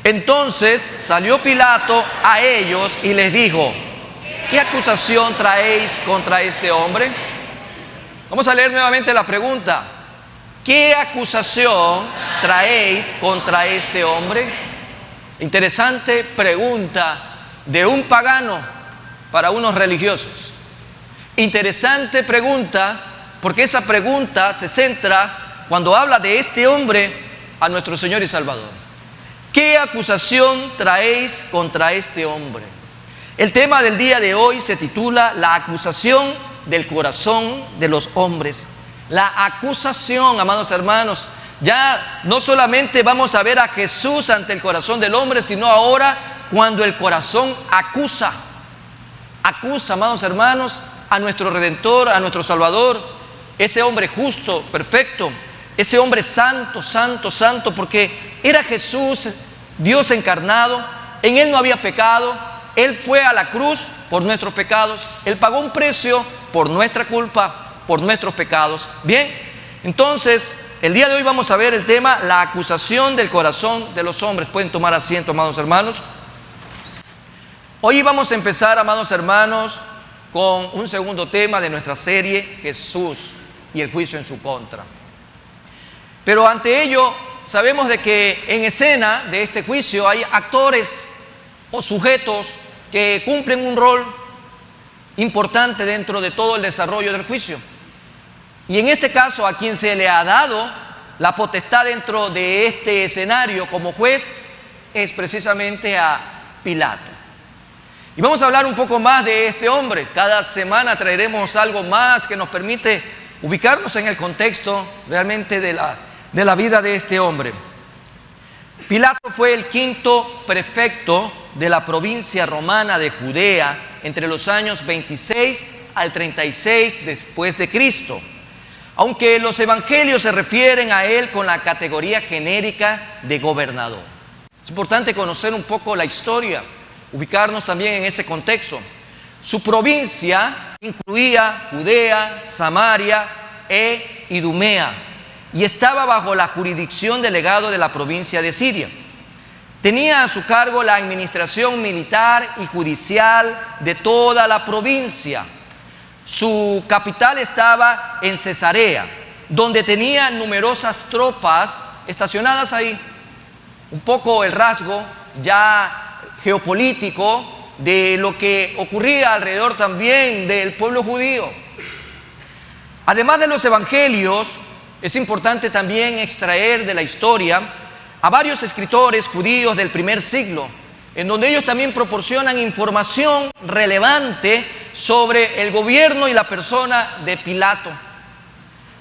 Entonces salió Pilato a ellos y les dijo: ¿qué acusación traéis contra este hombre? Vamos a leer nuevamente la pregunta. ¿Qué acusación traéis contra este hombre? Interesante pregunta de un pagano para unos religiosos. Interesante pregunta, porque esa pregunta se centra, cuando habla de este hombre, a nuestro Señor y Salvador. ¿Qué acusación traéis contra este hombre? El tema del día de hoy se titula La acusación del corazón de los hombres. La acusación, amados hermanos. Ya no solamente vamos a ver a Jesús ante el corazón del hombre, sino ahora cuando el corazón acusa. Acusa, amados hermanos, a nuestro Redentor, a nuestro Salvador. Ese hombre justo, perfecto. Ese hombre santo, santo, santo, porque era Jesús, Dios encarnado. En Él no había pecado. Él fue a la cruz por nuestros pecados. Él pagó un precio por nuestra culpa, por nuestros pecados. Bien, entonces, el día de hoy vamos a ver el tema, la acusación del corazón de los hombres. Pueden tomar asiento, amados hermanos. Hoy vamos a empezar, amados hermanos, con un segundo tema de nuestra serie, Jesús y el juicio en su contra. Pero ante ello, sabemos de que en escena de este juicio hay actores o sujetos que cumplen un rol importante dentro de todo el desarrollo del juicio. Y en este caso, a quien se le ha dado la potestad dentro de este escenario como juez es precisamente a Pilato. Y vamos a hablar un poco más de este hombre. Cada semana traeremos algo más que nos permite ubicarnos en el contexto realmente de la vida de este hombre. Pilato fue el quinto prefecto de la provincia romana de Judea entre los años 26 al 36 después de Cristo. Aunque los evangelios se refieren a él con la categoría genérica de gobernador. Es importante conocer un poco la historia, ubicarnos también en ese contexto. Su provincia incluía Judea, Samaria e Idumea, y estaba bajo la jurisdicción delegado de la provincia de Siria. Tenía a su cargo la administración militar y judicial de toda la provincia. Su capital estaba en Cesarea, donde tenía numerosas tropas estacionadas ahí. Un poco el rasgo ya geopolítico de lo que ocurría alrededor también del pueblo judío. Además de los evangelios, es importante también extraer de la historia a varios escritores judíos del primer siglo, en donde ellos también proporcionan información relevante sobre el gobierno y la persona de Pilato,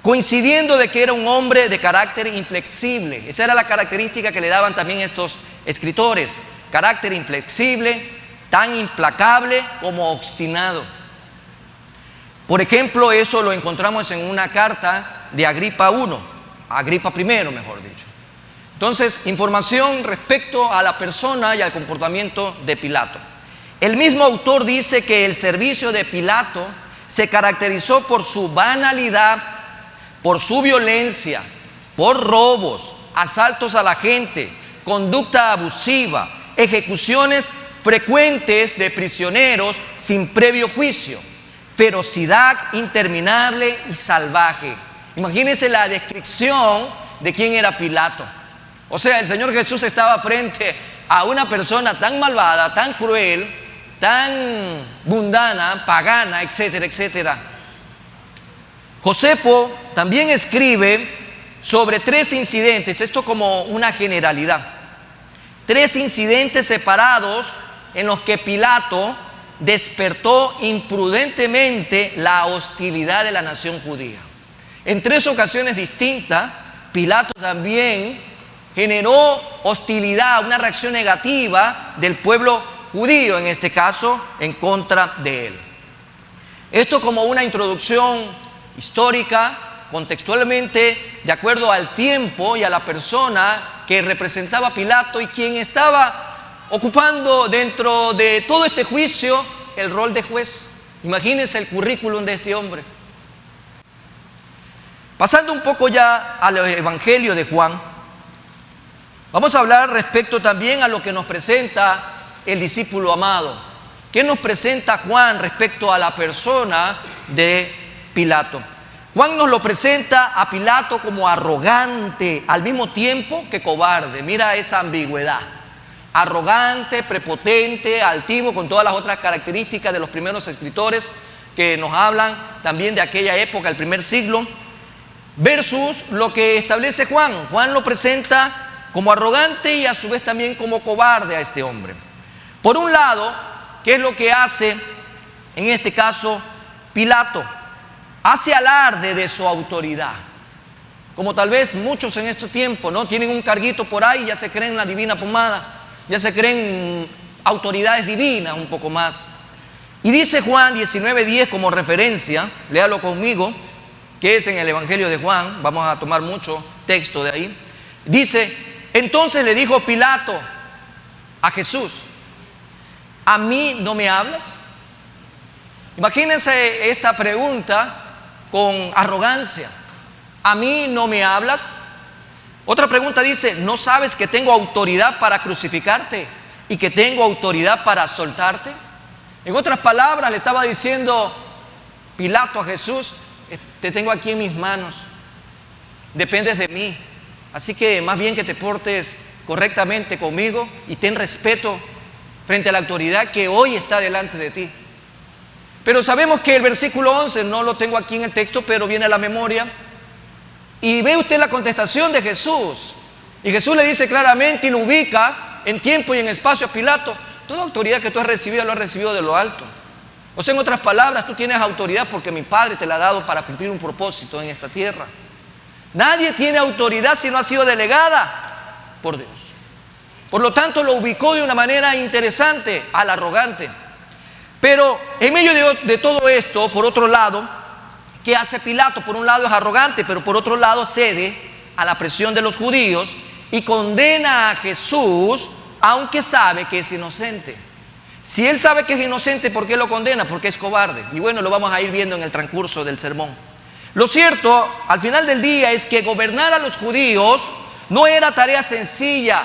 coincidiendo de que era un hombre de carácter inflexible. Esa era la característica que le daban también estos escritores: carácter inflexible, tan implacable como obstinado. Por ejemplo, eso lo encontramos en una carta de Agripa I, mejor dicho. Entonces, información respecto a la persona y al comportamiento de Pilato. El mismo autor dice que el servicio de Pilato se caracterizó por su banalidad, por su violencia, por robos, asaltos a la gente, conducta abusiva, ejecuciones frecuentes de prisioneros sin previo juicio, ferocidad interminable y salvaje. Imagínense la descripción de quién era Pilato. O sea, el Señor Jesús estaba frente a una persona tan malvada, tan cruel, tan mundana, pagana, etcétera, etcétera. Josefo también escribe sobre 3 incidentes, esto como una generalidad. 3 incidentes separados en los que Pilato despertó imprudentemente la hostilidad de la nación judía. En 3 ocasiones distintas, Pilato también generó hostilidad, una reacción negativa del pueblo judío, en este caso, en contra de él. Esto como una introducción histórica, contextualmente, de acuerdo al tiempo y a la persona que representaba Pilato y quien estaba ocupando dentro de todo este juicio el rol de juez. Imagínense el currículum de este hombre. Pasando un poco ya al Evangelio de Juan, vamos a hablar respecto también a lo que nos presenta el discípulo amado. ¿Qué nos presenta Juan respecto a la persona de Pilato? Juan nos lo presenta a Pilato como arrogante, al mismo tiempo que cobarde. Mira esa ambigüedad. Arrogante, prepotente, altivo, con todas las otras características de los primeros escritores que nos hablan también de aquella época, el primer siglo, versus lo que establece Juan. Juan lo presenta como arrogante y a su vez también como cobarde a este hombre. Por un lado, ¿qué es lo que hace en este caso Pilato? Hace alarde de su autoridad. Como tal vez muchos en este tiempo, ¿no? Tienen un carguito por ahí y ya se creen la divina pomada, ya se creen autoridades divinas un poco más. Y dice Juan 19:10 como referencia, léalo conmigo, que es en el Evangelio de Juan, vamos a tomar mucho texto de ahí. Dice, entonces le dijo Pilato a Jesús, ¿a mí no me hablas? Imagínense esta pregunta con arrogancia. ¿A mí no me hablas? Otra pregunta dice, ¿no sabes que tengo autoridad para crucificarte y que tengo autoridad para soltarte? En otras palabras, le estaba diciendo Pilato a Jesús, te tengo aquí en mis manos, dependes de mí, así que más bien que te portes correctamente conmigo y ten respeto frente a la autoridad que hoy está delante de ti. Pero sabemos que el versículo 11, no lo tengo aquí en el texto, pero viene a la memoria, y ve usted la contestación de Jesús, y Jesús le dice claramente y lo ubica en tiempo y en espacio a Pilato, toda autoridad que tú has recibido, lo has recibido de lo alto. O sea, en otras palabras, tú tienes autoridad porque mi Padre te la ha dado para cumplir un propósito en esta tierra. Nadie tiene autoridad si no ha sido delegada por Dios. Por lo tanto, lo ubicó de una manera interesante al arrogante. Pero en medio de todo esto, por otro lado, ¿qué hace Pilato? Por un lado es arrogante, pero por otro lado cede a la presión de los judíos y condena a Jesús, aunque sabe que es inocente. Si él sabe que es inocente, ¿por qué lo condena? Porque es cobarde. Y bueno, lo vamos a ir viendo en el transcurso del sermón. Lo cierto, al final del día, es que gobernar a los judíos no era tarea sencilla.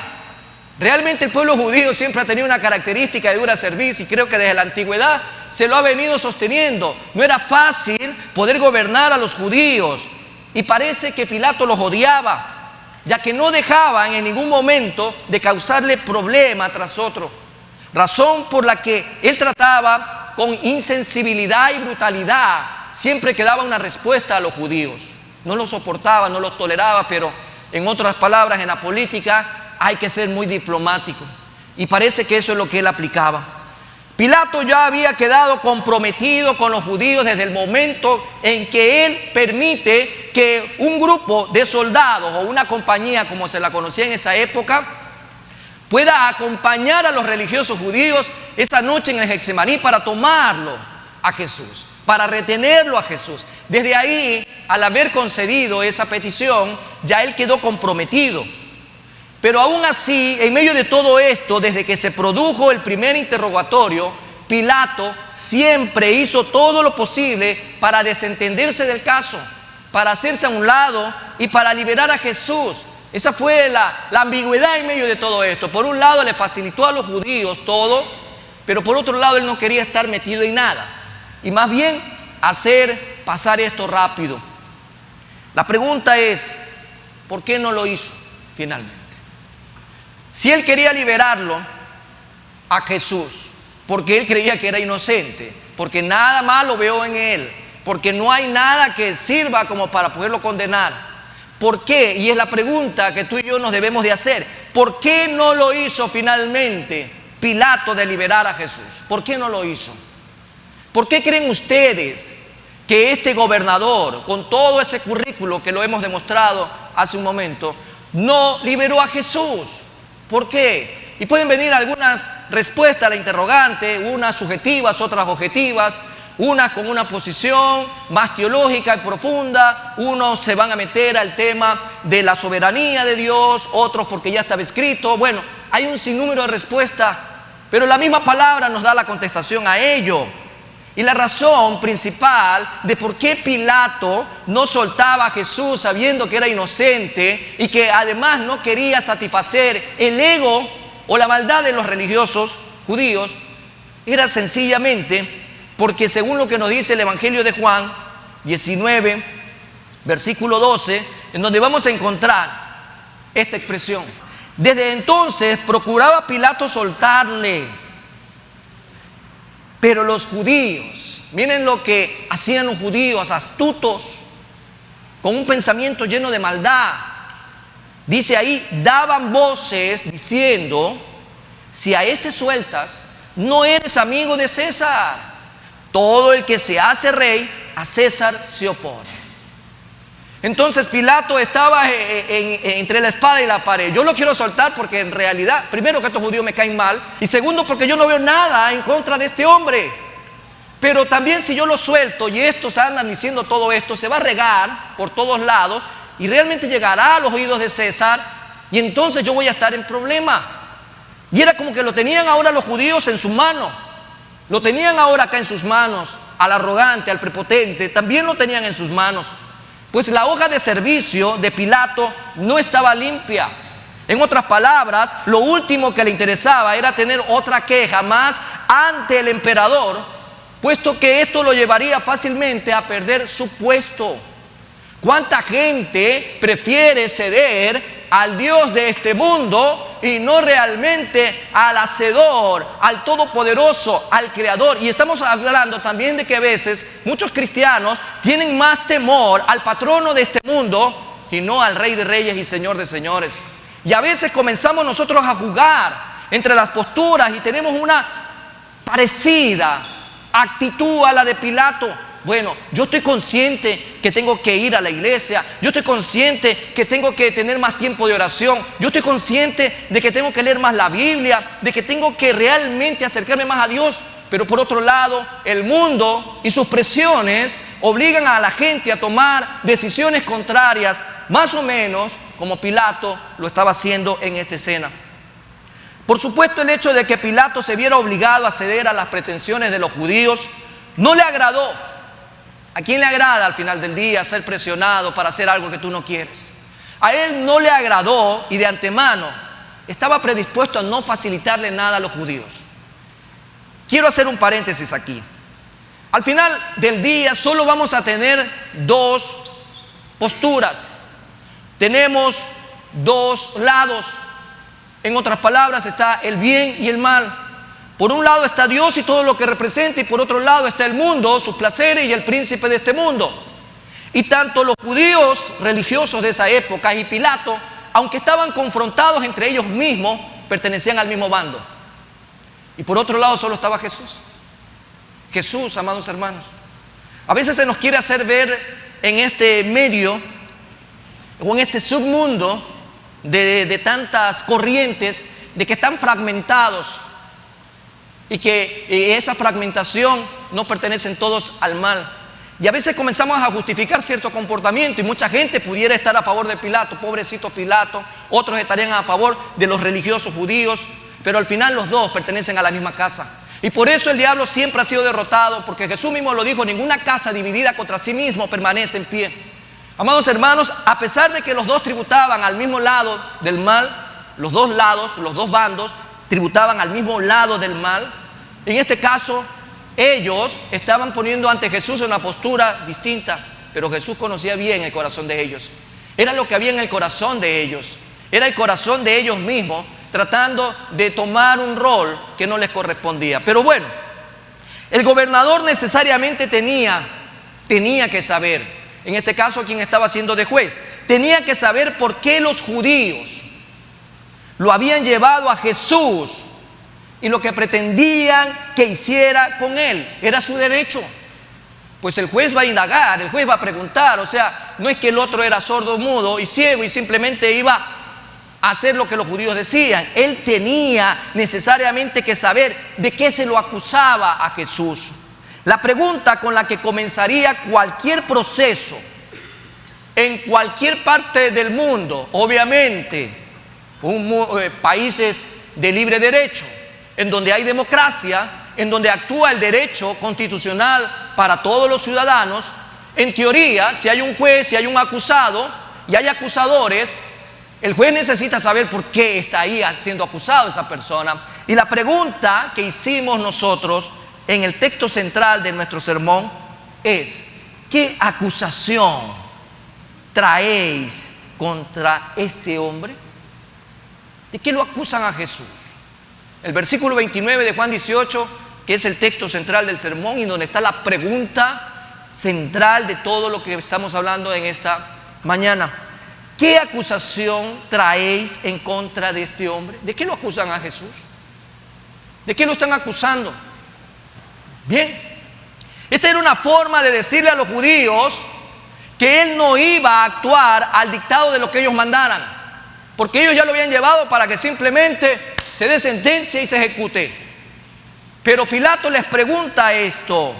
Realmente el pueblo judío siempre ha tenido una característica de dura cerviz y creo que desde la antigüedad se lo ha venido sosteniendo. No era fácil poder gobernar a los judíos y parece que Pilato los odiaba, ya que no dejaban en ningún momento de causarle problema tras otro. Razón por la que él trataba con insensibilidad y brutalidad siempre que daba una respuesta a los judíos. No los soportaba, no los toleraba, pero en otras palabras, en la política hay que ser muy diplomático. Y parece que eso es lo que él aplicaba. Pilato ya había quedado comprometido con los judíos desde el momento en que él permite que un grupo de soldados o una compañía, como se la conocía en esa época, pueda acompañar a los religiosos judíos esa noche en el Getsemaní para tomarlo a Jesús, para retenerlo a Jesús. Desde ahí, al haber concedido esa petición, ya él quedó comprometido. Pero aún así, en medio de todo esto, desde que se produjo el primer interrogatorio, Pilato siempre hizo todo lo posible para desentenderse del caso, para hacerse a un lado y para liberar a Jesús. Esa fue la ambigüedad en medio de todo esto. Por un lado le facilitó a los judíos todo, pero por otro lado él no quería estar metido en nada. Y más bien hacer pasar esto rápido. La pregunta es, ¿por qué no lo hizo finalmente? Si él quería liberarlo a Jesús, porque él creía que era inocente, porque nada malo veo en él, porque no hay nada que sirva como para poderlo condenar. ¿Por qué? Y es la pregunta que tú y yo nos debemos de hacer. ¿Por qué no lo hizo finalmente Pilato de liberar a Jesús? ¿Por qué no lo hizo? ¿Por qué creen ustedes que este gobernador, con todo ese currículo que lo hemos demostrado hace un momento, no liberó a Jesús? ¿Por qué? Y pueden venir algunas respuestas a la interrogante, unas subjetivas, otras objetivas. unas con una posición más teológica y profunda, unos se van a meter al tema de la soberanía de Dios, otros porque ya estaba escrito. Bueno, hay un sinnúmero de respuestas, pero la misma palabra nos da la contestación a ello. Y la razón principal de por qué Pilato no soltaba a Jesús sabiendo que era inocente y que además no quería satisfacer el ego o la maldad de los religiosos judíos, era sencillamente porque, según lo que nos dice el Evangelio de Juan 19, versículo 12, en donde vamos a encontrar esta expresión: desde entonces procuraba Pilato soltarle, pero los judíos, miren lo que hacían los judíos astutos, con un pensamiento lleno de maldad. Dice ahí, daban voces diciendo: si a este sueltas, no eres amigo de César. Todo el que se hace rey, a César se opone. Entonces Pilato estaba entre la espada y la pared. Yo lo quiero soltar porque en realidad, primero, que estos judíos me caen mal, y segundo, porque yo no veo nada en contra de este hombre. Pero también, si yo lo suelto y estos andan diciendo todo esto, se va a regar por todos lados y realmente llegará a los oídos de César, y entonces yo voy a estar en problema. Y era como que lo tenían ahora los judíos en sus manos. Lo tenían ahora acá en sus manos. Al arrogante, al prepotente, también lo tenían en sus manos. Pues la hoja de servicio de Pilato no estaba limpia. En otras palabras, lo último que le interesaba era tener otra queja más ante el emperador, puesto que esto lo llevaría fácilmente a perder su puesto. ¿Cuánta gente prefiere ceder al Dios de este mundo y no realmente al Hacedor, al Todopoderoso, al Creador? Y estamos hablando también de que a veces muchos cristianos tienen más temor al patrono de este mundo y no al Rey de Reyes y Señor de Señores. Y a veces comenzamos nosotros a jugar entre las posturas y tenemos una parecida actitud a la de Pilato. Bueno, yo estoy consciente que tengo que ir a la iglesia, yo estoy consciente que tengo que tener más tiempo de oración, yo estoy consciente de que tengo que leer más la Biblia, de que tengo que realmente acercarme más a Dios, pero por otro lado, el mundo y sus presiones obligan a la gente a tomar decisiones contrarias, más o menos como Pilato lo estaba haciendo en esta escena. Por supuesto, el hecho de que Pilato se viera obligado a ceder a las pretensiones de los judíos no le agradó. ¿A quién le agrada al final del día ser presionado para hacer algo que tú no quieres? A él no le agradó y de antemano estaba predispuesto a no facilitarle nada a los judíos. Quiero hacer un paréntesis aquí. Al final del día solo vamos a tener dos posturas. Tenemos dos lados. En otras palabras, está el bien y el mal. Por un lado está Dios y todo lo que representa, y por otro lado está el mundo, sus placeres y el príncipe de este mundo. Y tanto los judíos religiosos de esa época y Pilato, aunque estaban confrontados entre ellos mismos, pertenecían al mismo bando. Y por otro lado solo estaba Jesús. Jesús, amados hermanos. A veces se nos quiere hacer ver en este medio o en este submundo de tantas corrientes, de que están fragmentados y que esa fragmentación no pertenecen todos al mal. Y a veces comenzamos a justificar cierto comportamiento y mucha gente pudiera estar a favor de Pilato, pobrecito Pilato, otros estarían a favor de los religiosos judíos, pero al final los dos pertenecen a la misma casa. Y por eso el diablo siempre ha sido derrotado, porque Jesús mismo lo dijo: ninguna casa dividida contra sí mismo permanece en pie. Amados hermanos, a pesar de que los dos tributaban al mismo lado del mal, los dos lados, los dos bandos tributaban al mismo lado del mal, en este caso ellos estaban poniendo ante Jesús una postura distinta, pero Jesús conocía bien el corazón de ellos. Era lo que había en el corazón de ellos, era el corazón de ellos mismos tratando de tomar un rol que no les correspondía. Pero bueno, el gobernador necesariamente tenía que saber, en este caso quien estaba siendo de juez, tenía que saber por qué los judíos lo habían llevado a Jesús y lo que pretendían que hiciera con él. Era su derecho. Pues el juez va a indagar, el juez va a preguntar. O sea, no es que el otro era sordo, mudo y ciego y simplemente iba a hacer lo que los judíos decían. Él tenía necesariamente que saber de qué se lo acusaba a Jesús. La pregunta con la que comenzaría cualquier proceso en cualquier parte del mundo, obviamente, países de libre derecho, en donde hay democracia, en donde actúa el derecho constitucional para todos los ciudadanos, en teoría, si hay un juez, si hay un acusado y hay acusadores, el juez necesita saber por qué está ahí siendo acusado esa persona. Y la pregunta que hicimos nosotros en el texto central de nuestro sermón es: ¿qué acusación traéis contra este hombre? ¿De qué lo acusan a Jesús? El versículo 29 de Juan 18, que es el texto central del sermón y donde está la pregunta central de todo lo que estamos hablando en esta mañana. ¿Qué acusación traéis en contra de este hombre? ¿De qué lo acusan a Jesús? ¿De qué lo están acusando? Bien, esta era una forma de decirle a los judíos que él no iba a actuar al dictado de lo que ellos mandaran, porque ellos ya lo habían llevado para que simplemente se dé sentencia y se ejecute. Pero Pilato les pregunta esto.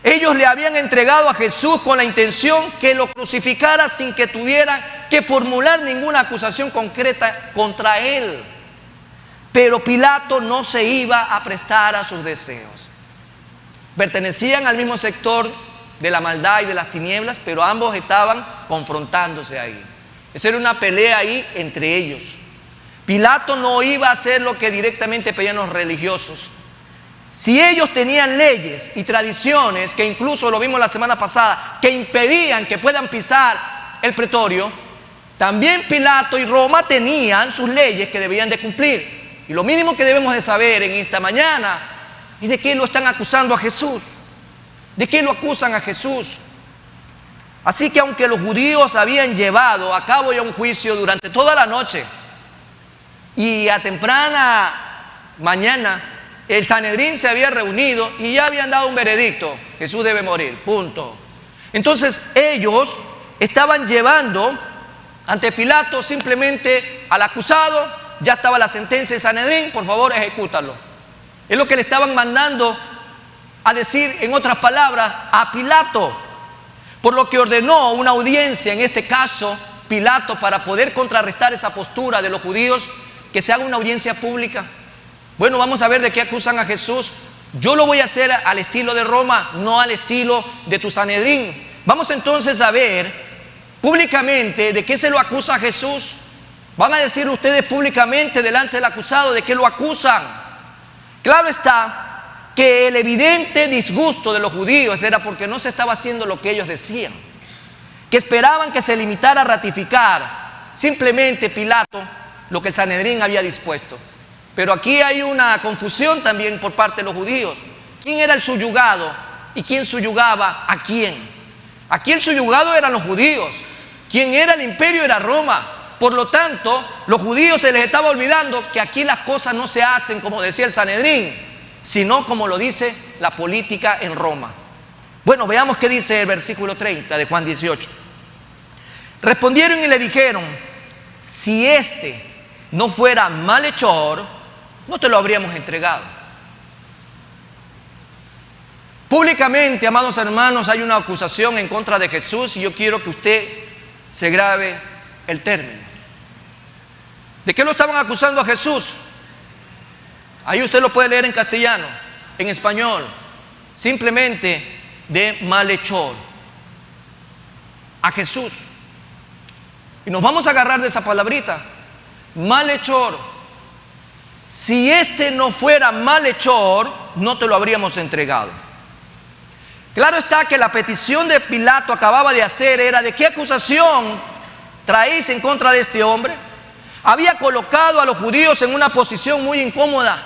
Ellos le habían entregado a Jesús con la intención que lo crucificara sin que tuvieran que formular ninguna acusación concreta contra él. Pero Pilato no se iba a prestar a sus deseos. Pertenecían al mismo sector de la maldad y de las tinieblas, pero ambos estaban confrontándose ahí. Esa era una pelea ahí entre ellos. Pilato no iba a hacer lo que directamente pedían los religiosos. Si ellos tenían leyes y tradiciones, que incluso lo vimos la semana pasada, que impedían que puedan pisar el pretorio, también Pilato y Roma tenían sus leyes que debían de cumplir. Y lo mínimo que debemos de saber en esta mañana es de qué lo están acusando a Jesús. ¿De qué lo acusan a Jesús? Así que aunque los judíos habían llevado a cabo ya un juicio durante toda la noche y a temprana mañana el Sanedrín se había reunido y ya habían dado un veredicto: Jesús debe morir, punto. Entonces ellos estaban llevando ante Pilato simplemente al acusado. Ya estaba la sentencia del Sanedrín, por favor ejecútalo. Es lo que le estaban mandando a decir, en otras palabras, a Pilato. Por lo que ordenó una audiencia, en este caso Pilato, para poder contrarrestar esa postura de los judíos, que se haga una audiencia pública. Bueno, vamos a ver de qué acusan a Jesús. Yo lo voy a hacer al estilo de Roma, no al estilo de tu Sanedrín. Vamos entonces a ver públicamente de qué se lo acusa a Jesús. Van a decir ustedes públicamente delante del acusado de qué lo acusan. Claro está que el evidente disgusto de los judíos era porque no se estaba haciendo lo que ellos decían, que esperaban que se limitara a ratificar simplemente Pilato lo que el Sanedrín había dispuesto. Pero aquí hay una confusión también por parte de los judíos. ¿Quién era el suyugado y quién suyugaba a quién? Aquí el suyugado eran los judíos. Quien era el imperio era Roma. Por lo tanto, los judíos se les estaba olvidando que aquí las cosas no se hacen como decía el Sanedrín, sino como lo dice la política en Roma. Bueno, veamos qué dice el versículo 30 de Juan 18. Respondieron y le dijeron: si este no fuera malhechor, no te lo habríamos entregado. Públicamente, amados hermanos, hay una acusación en contra de Jesús y yo quiero que usted se grabe el término. ¿De qué lo estaban acusando a Jesús? Ahí usted lo puede leer en castellano, en español, simplemente de malhechor a Jesús. Y nos vamos a agarrar de esa palabrita, malhechor. Si este no fuera malhechor, no te lo habríamos entregado. Claro está que la petición de Pilato acababa de hacer era: ¿de qué acusación traéis en contra de este hombre? Había colocado a los judíos en una posición muy incómoda.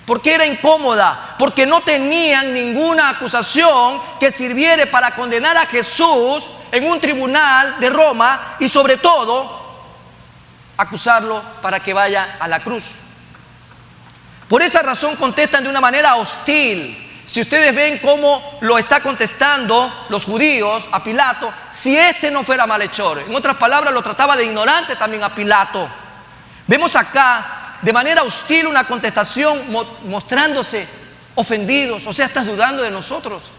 ¿Por qué era incómoda? Porque no tenían ninguna acusación que sirviera para condenar a Jesús en un tribunal de Roma y sobre todo acusarlo para que vaya a la cruz. Por esa razón contestan de una manera hostil. Si ustedes ven cómo lo está contestando los judíos a Pilato: si este no fuera malhechor. En otras palabras, lo trataba de ignorante también a Pilato. Vemos acá de manera hostil una contestación mostrándose ofendidos, o sea, estás dudando de nosotros.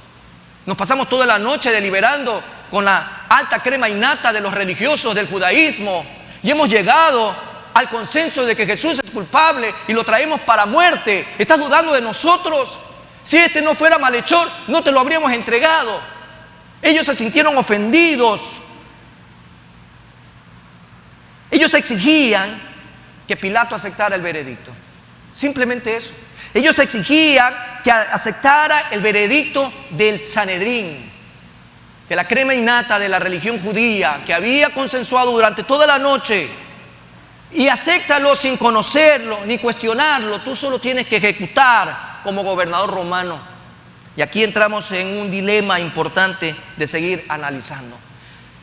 Nos pasamos toda la noche deliberando con la alta crema innata de los religiosos del judaísmo y hemos llegado al consenso de que Jesús es culpable y lo traemos para muerte. ¿Estás dudando de nosotros? Si este no fuera malhechor, no te lo habríamos entregado. Ellos se sintieron ofendidos. Ellos exigían que Pilato aceptara el veredicto. Simplemente eso. Ellos exigían que aceptara el veredicto del Sanedrín, de la crema innata de la religión judía, que había consensuado durante toda la noche. Y acéptalo sin conocerlo ni cuestionarlo. Tú solo tienes que ejecutar como gobernador romano. Y aquí entramos en un dilema importante de seguir analizando.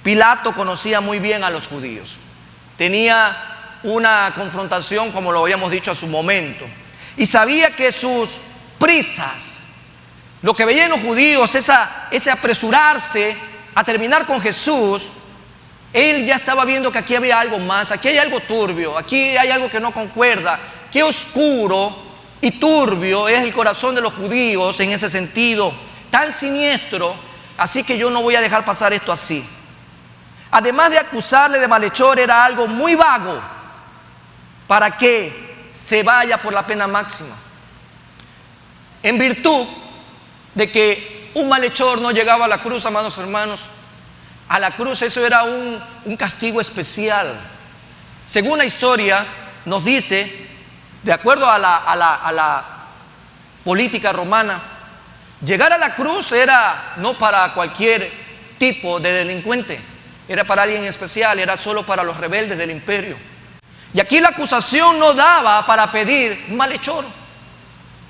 Pilato conocía muy bien a los judíos. Tenía una confrontación, como lo habíamos dicho, a su momento. Y sabía que sus prisas, lo que veían los judíos, ese apresurarse a terminar con Jesús, él ya estaba viendo que aquí había algo más, aquí hay algo turbio, aquí hay algo que no concuerda. Qué oscuro y turbio es el corazón de los judíos en ese sentido, tan siniestro, así que yo no voy a dejar pasar esto así. Además de acusarle de malhechor, era algo muy vago para que se vaya por la pena máxima. En virtud de que un malhechor no llegaba a la cruz, amados hermanos, a la cruz eso era un castigo especial. Según la historia nos dice, de acuerdo a la política romana, llegar a la cruz era no para cualquier tipo de delincuente, era para alguien especial, era solo para los rebeldes del imperio. Y aquí la acusación no daba para pedir un malhechor.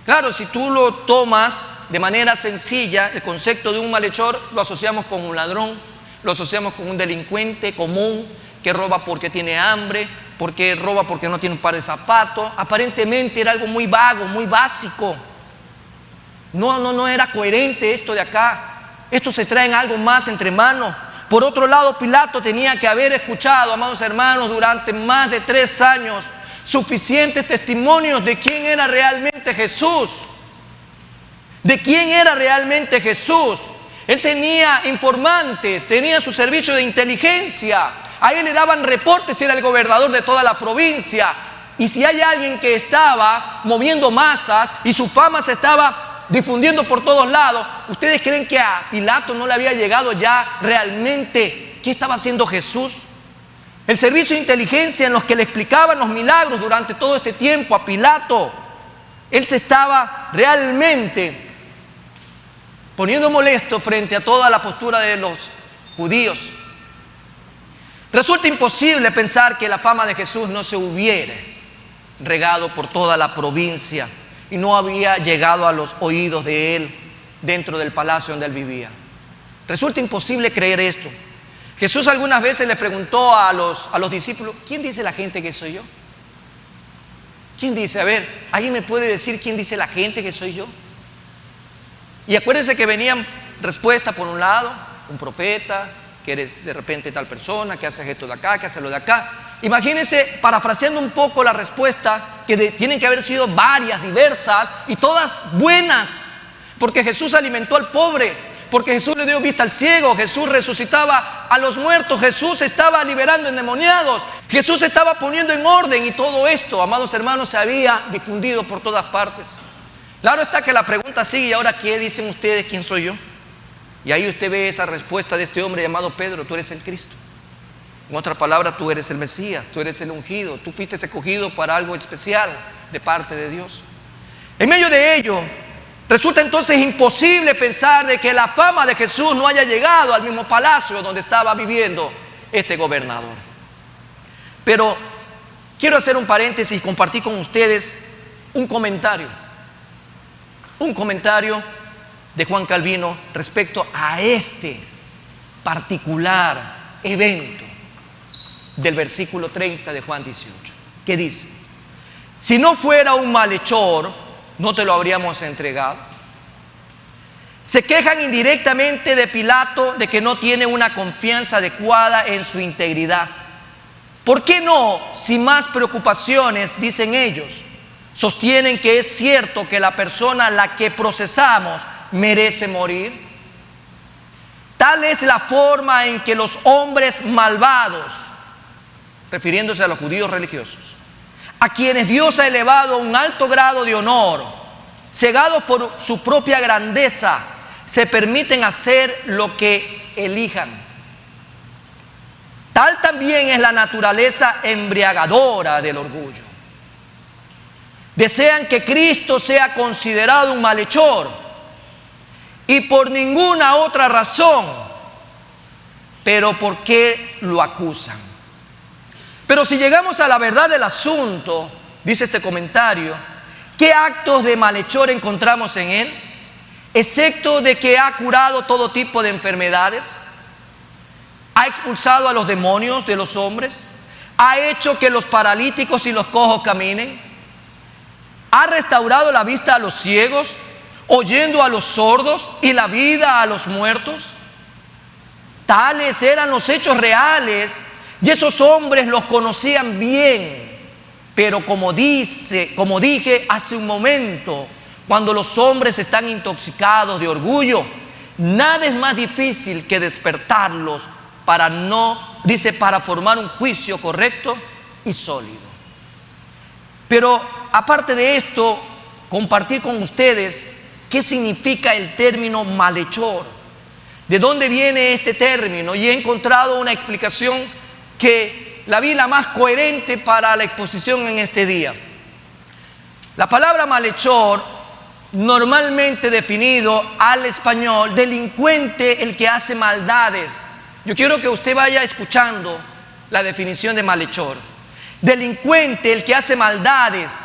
Claro, si tú lo tomas de manera sencilla, el concepto de un malhechor lo asociamos con un ladrón, lo asociamos con un delincuente común que roba porque tiene hambre, porque roba porque no tiene un par de zapatos. Aparentemente era algo muy vago, muy básico. No era coherente esto de acá. Esto se trae en algo más entre manos. Por otro lado, Pilato tenía que haber escuchado, amados hermanos, durante más de 3 años, suficientes testimonios de quién era realmente Jesús. De quién era realmente Jesús. Él tenía informantes, tenía su servicio de inteligencia. A él le daban reportes, era el gobernador de toda la provincia. Y si hay alguien que estaba moviendo masas y su fama se estaba difundiendo por todos lados, ¿ustedes creen que a Pilato no le había llegado ya realmente qué estaba haciendo Jesús? El servicio de inteligencia en los que le explicaban los milagros durante todo este tiempo a Pilato, él se estaba realmente poniendo molesto frente a toda la postura de los judíos. Resulta imposible pensar que la fama de Jesús no se hubiera regado por toda la provincia y no había llegado a los oídos de él dentro del palacio donde él vivía. Resulta imposible creer esto. Jesús algunas veces le preguntó a los discípulos: ¿quién dice la gente que soy yo? ¿Quién dice? A ver, ¿alguien me puede decir quién dice la gente que soy yo? Y acuérdense que venían respuestas por un lado, un profeta, que eres de repente tal persona, que haces esto de acá, que haces lo de acá. Imagínense, parafraseando un poco la respuesta, que tienen que haber sido varias, diversas y todas buenas, porque Jesús alimentó al pobre, porque Jesús le dio vista al ciego, Jesús resucitaba a los muertos, Jesús estaba liberando endemoniados, Jesús estaba poniendo en orden, y todo esto, amados hermanos, se había difundido por todas partes. Claro está que la pregunta sigue: ¿y ahora qué dicen ustedes? ¿Quién soy yo? Y ahí usted ve esa respuesta de este hombre llamado Pedro: tú eres el Cristo. En otras palabras, tú eres el Mesías, tú eres el ungido, tú fuiste escogido para algo especial de parte de Dios. En medio de ello, resulta entonces imposible pensar de que la fama de Jesús no haya llegado al mismo palacio donde estaba viviendo este gobernador. Pero quiero hacer un paréntesis y compartir con ustedes un comentario de Juan Calvino respecto a este particular evento del versículo 30 de Juan 18, que dice: si no fuera un malhechor, no te lo habríamos entregado. Se quejan indirectamente de Pilato de que no tiene una confianza adecuada en su integridad. ¿Por qué no, sin más preocupaciones, dicen ellos, sostienen que es cierto que la persona a la que procesamos merece morir. Tal es la forma en que los hombres malvados, refiriéndose a los judíos religiosos, a quienes Dios ha elevado a un alto grado de honor, cegados por su propia grandeza, se permiten hacer lo que elijan. Tal también es la naturaleza embriagadora del orgullo. Desean que Cristo sea considerado un malhechor y por ninguna otra razón, pero ¿por qué lo acusan? Pero si llegamos a la verdad del asunto, dice este comentario, ¿qué actos de malhechor encontramos en él? Excepto de que ha curado todo tipo de enfermedades, ha expulsado a los demonios de los hombres, ha hecho que los paralíticos y los cojos caminen, ha restaurado la vista a los ciegos, oyendo a los sordos y la vida a los muertos. Tales eran los hechos reales y esos hombres los conocían bien. Pero como dije hace un momento, cuando los hombres están intoxicados de orgullo, nada es más difícil que despertarlos para formar un juicio correcto y sólido. Pero aparte de esto, compartir con ustedes qué significa el término malhechor. ¿De dónde viene este término? Y he encontrado una explicación que la vi la más coherente para la exposición en este día. La palabra malhechor, normalmente definido al español, delincuente, el que hace maldades. Yo quiero que usted vaya escuchando la definición de malhechor. Delincuente, el que hace maldades.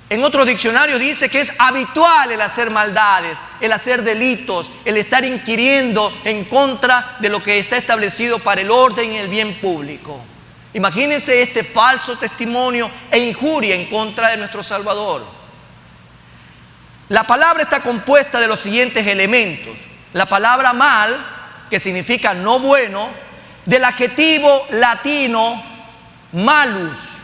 En otros diccionarios dice que es habitual el hacer maldades, el hacer delitos, el estar inquiriendo en contra de lo que está establecido para el orden y el bien público. Imagínense este falso testimonio e injuria en contra de nuestro Salvador. La palabra está compuesta de los siguientes elementos. La palabra mal, que significa no bueno, del adjetivo latino malus,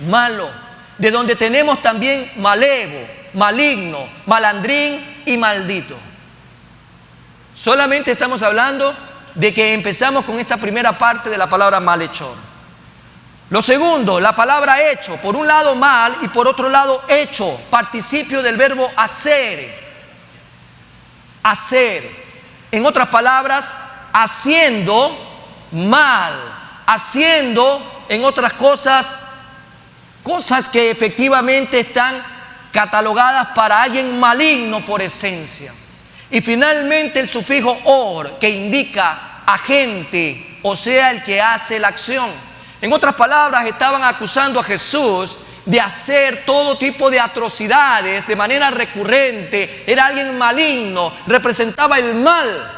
malo, de donde tenemos también malevo, maligno, malandrín y maldito. Solamente estamos hablando de que empezamos con esta primera parte de la palabra malhechor. Lo segundo, la palabra hecho, por un lado mal y por otro lado hecho, participio del verbo hacer. Hacer. En otras palabras, haciendo mal, haciendo en otras cosas que efectivamente están catalogadas para alguien maligno por esencia. Y finalmente el sufijo or, que indica agente, o sea, el que hace la acción. En otras palabras, estaban acusando a Jesús de hacer todo tipo de atrocidades de manera recurrente. Era alguien maligno, representaba el mal.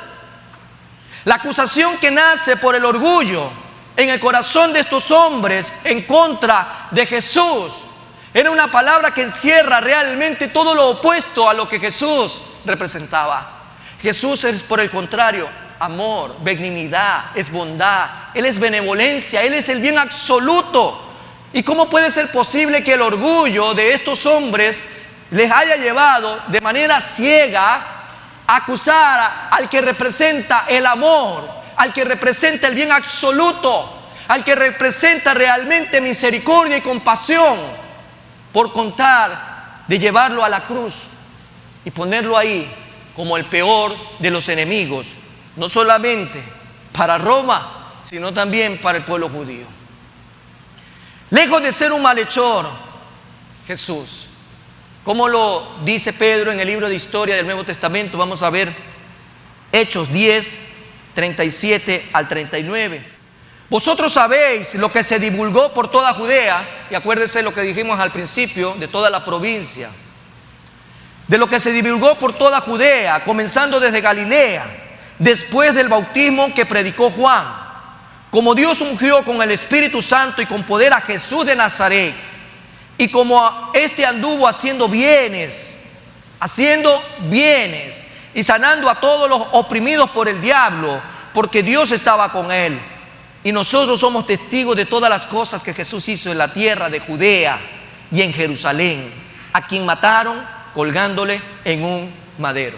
La acusación que nace por el orgullo en el corazón de estos hombres en contra de Jesús era una palabra que encierra realmente todo lo opuesto a lo que Jesús representaba. Jesús es, por el contrario, amor, benignidad, es bondad, Él es benevolencia, Él es el bien absoluto. ¿Y cómo puede ser posible que el orgullo de estos hombres les haya llevado de manera ciega a acusar al que representa el amor, al que representa el bien absoluto, al que representa realmente misericordia y compasión, por contar de llevarlo a la cruz y ponerlo ahí como el peor de los enemigos, no solamente para Roma, sino también para el pueblo judío? Lejos de ser un malhechor, Jesús, como lo dice Pedro en el libro de historia del Nuevo Testamento, vamos a ver Hechos 10, 37 al 39. Vosotros sabéis lo que se divulgó por toda Judea, y acuérdense lo que dijimos al principio, de toda la provincia, de lo que se divulgó por toda Judea, comenzando desde Galilea, después del bautismo que predicó Juan, como Dios ungió con el Espíritu Santo y con poder a Jesús de Nazaret, y como éste anduvo haciendo bienes, y sanando a todos los oprimidos por el diablo, porque Dios estaba con él. Y nosotros somos testigos de todas las cosas que Jesús hizo en la tierra de Judea y en Jerusalén, a quien mataron colgándole en un madero.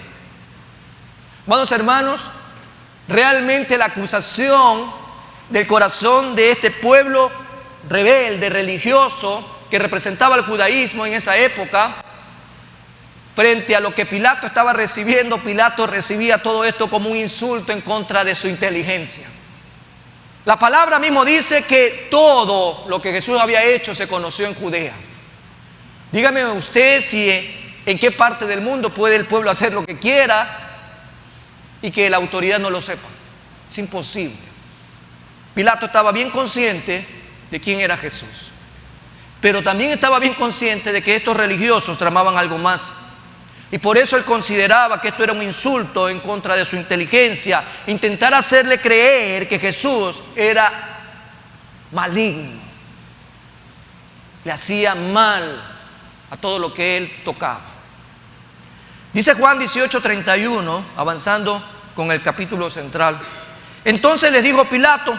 Amados hermanos, realmente la acusación del corazón de este pueblo rebelde, religioso, que representaba el judaísmo en esa época, frente a lo que Pilato estaba recibiendo, Pilato recibía todo esto como un insulto en contra de su inteligencia. La palabra mismo dice que todo lo que Jesús había hecho se conoció en Judea. Dígame usted si en qué parte del mundo puede el pueblo hacer lo que quiera y que la autoridad no lo sepa. Es imposible. Pilato estaba bien consciente de quién era Jesús, pero también estaba bien consciente de que estos religiosos tramaban algo más. Y por eso él consideraba que esto era un insulto en contra de su inteligencia, intentar hacerle creer que Jesús era maligno, le hacía mal a todo lo que él tocaba. Dice Juan 18:31, avanzando con el capítulo central. Entonces les dijo Pilato,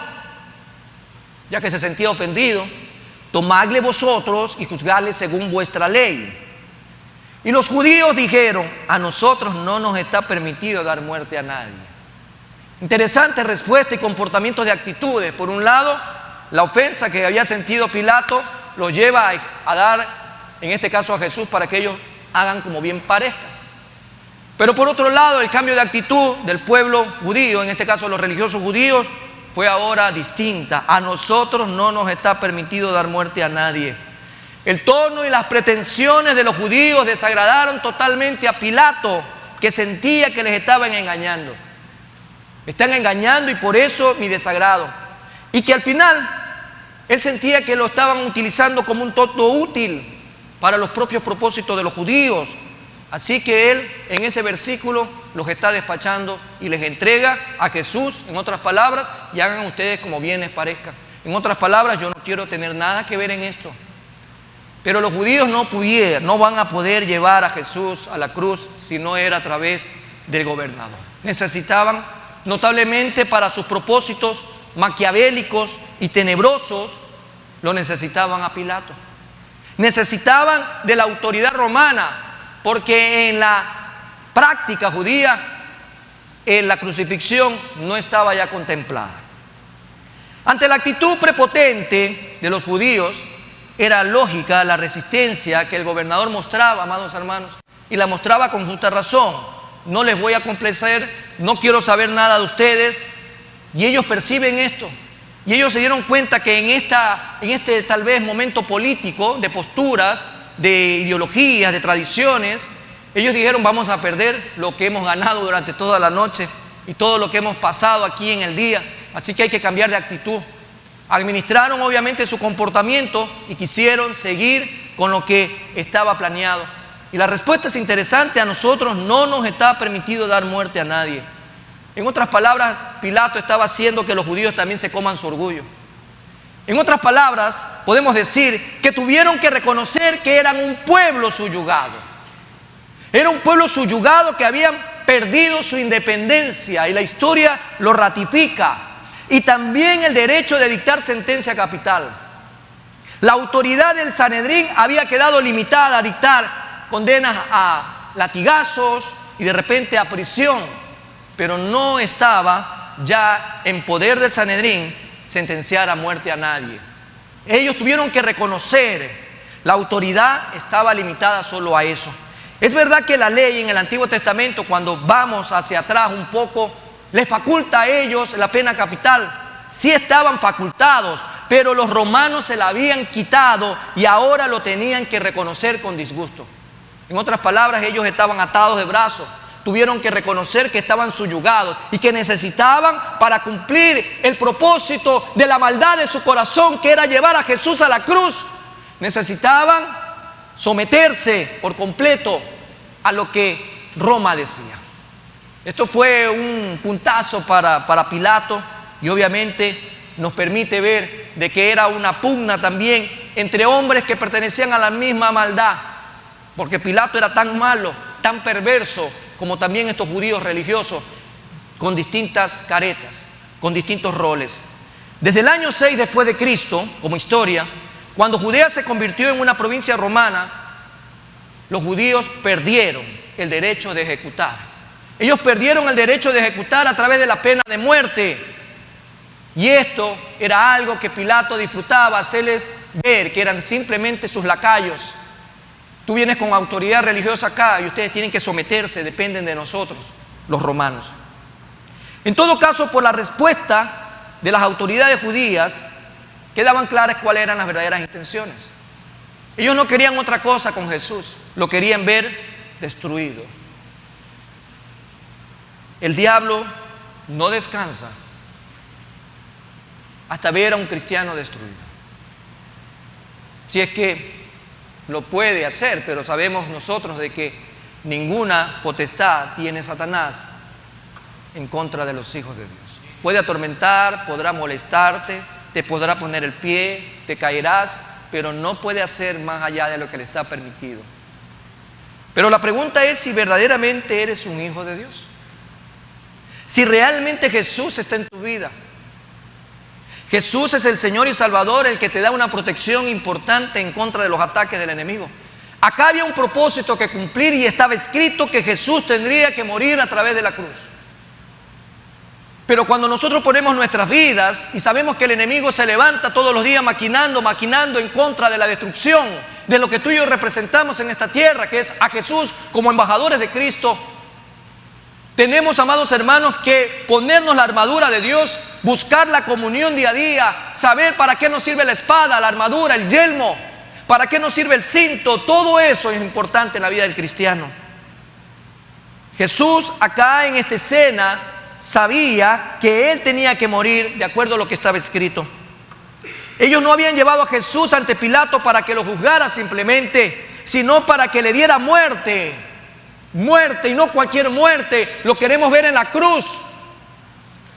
ya que se sentía ofendido: tomadle vosotros y juzgadle según vuestra ley. Y los judíos dijeron: a nosotros no nos está permitido dar muerte a nadie. Interesante respuesta y comportamiento de actitudes. Por un lado, la ofensa que había sentido Pilato lo lleva a dar, en este caso a Jesús, para que ellos hagan como bien parezca. Pero por otro lado, el cambio de actitud del pueblo judío, en este caso los religiosos judíos, fue ahora distinta. A nosotros no nos está permitido dar muerte a nadie. El tono y las pretensiones de los judíos desagradaron totalmente a Pilato, que sentía que les estaban engañando. Me están engañando y por eso mi desagrado. Y que al final él sentía que lo estaban utilizando como un tonto útil para los propios propósitos de los judíos. Así que él en ese versículo los está despachando y les entrega a Jesús, en otras palabras, y hagan ustedes como bien les parezca. En otras palabras, yo no quiero tener nada que ver en esto. Pero los judíos no van a poder llevar a Jesús a la cruz si no era a través del gobernador. Necesitaban, notablemente para sus propósitos maquiavélicos y tenebrosos, lo necesitaban a Pilato. Necesitaban de la autoridad romana, porque en la práctica judía, en la crucifixión no estaba ya contemplada. Ante la actitud prepotente de los judíos, era lógica la resistencia que el gobernador mostraba, amados hermanos, y la mostraba con justa razón. No les voy a complacer, no quiero saber nada de ustedes. Y ellos perciben esto. Y ellos se dieron cuenta que en este tal vez momento político, de posturas, de ideologías, de tradiciones, ellos dijeron: vamos a perder lo que hemos ganado durante toda la noche y todo lo que hemos pasado aquí en el día. Así que hay que cambiar de actitud. Administraron obviamente su comportamiento y quisieron seguir con lo que estaba planeado. Y la respuesta es interesante: a nosotros no nos está permitido dar muerte a nadie. En otras palabras, Pilato estaba haciendo que los judíos también se coman su orgullo. En otras palabras, podemos decir que tuvieron que reconocer que eran un pueblo subyugado. Era un pueblo subyugado que habían perdido su independencia, y la historia lo ratifica. Y también el derecho de dictar sentencia capital. La autoridad del Sanedrín había quedado limitada a dictar condenas a latigazos y de repente a prisión, pero no estaba ya en poder del Sanedrín sentenciar a muerte a nadie. Ellos tuvieron que reconocer la autoridad estaba limitada solo a eso. Es verdad que la ley en el Antiguo Testamento, cuando vamos hacia atrás un poco, les faculta a ellos la pena capital. Sí estaban facultados, pero los romanos se la habían quitado y ahora lo tenían que reconocer con disgusto. En otras palabras, ellos estaban atados de brazos. Tuvieron que reconocer que estaban subyugados y que necesitaban, para cumplir el propósito de la maldad de su corazón, que era llevar a Jesús a la cruz, necesitaban someterse por completo a lo que Roma decía. Esto fue un puntazo para Pilato, y obviamente nos permite ver de que era una pugna también entre hombres que pertenecían a la misma maldad, porque Pilato era tan malo, tan perverso, como también estos judíos religiosos, con distintas caretas, con distintos roles. Desde el año 6 después de Cristo, como historia, Cuando Judea se convirtió en una provincia romana, los judíos perdieron el derecho de ejecutar. Ellos perdieron el derecho de ejecutar a través de la pena de muerte. Y esto era algo que Pilato disfrutaba, hacerles ver que eran simplemente sus lacayos. Tú vienes con autoridad religiosa acá y ustedes tienen que someterse, dependen de nosotros, los romanos. En todo caso, por la respuesta de las autoridades judías, quedaban claras cuáles eran las verdaderas intenciones. Ellos no querían otra cosa con Jesús, lo querían ver destruido. El diablo no descansa hasta ver a un cristiano destruido. Si es que lo puede hacer, pero sabemos nosotros de que ninguna potestad tiene Satanás en contra de los hijos de Dios. Puede atormentar, podrá molestarte, te podrá poner el pie, te caerás, pero no puede hacer más allá de lo que le está permitido. Pero la pregunta es si verdaderamente eres un hijo de Dios. Si realmente Jesús está en tu vida. Jesús es el Señor y Salvador, el que te da una protección importante en contra de los ataques del enemigo. Acá había un propósito que cumplir y estaba escrito que Jesús tendría que morir a través de la cruz. Pero cuando nosotros ponemos nuestras vidas y sabemos que el enemigo se levanta todos los días maquinando en contra de la destrucción de lo que tú y yo representamos en esta tierra, que es a Jesús como embajadores de Cristo, tenemos, amados hermanos, que ponernos la armadura de Dios, buscar la comunión día a día, saber para qué nos sirve la espada, la armadura, el yelmo, para qué nos sirve el cinto. Todo eso es importante en la vida del cristiano. Jesús acá en esta escena sabía que Él tenía que morir de acuerdo a lo que estaba escrito. Ellos no habían llevado a Jesús ante Pilato para que lo juzgara simplemente, sino para que le diera muerte. Muerte, y no cualquier muerte. Lo queremos ver en la cruz.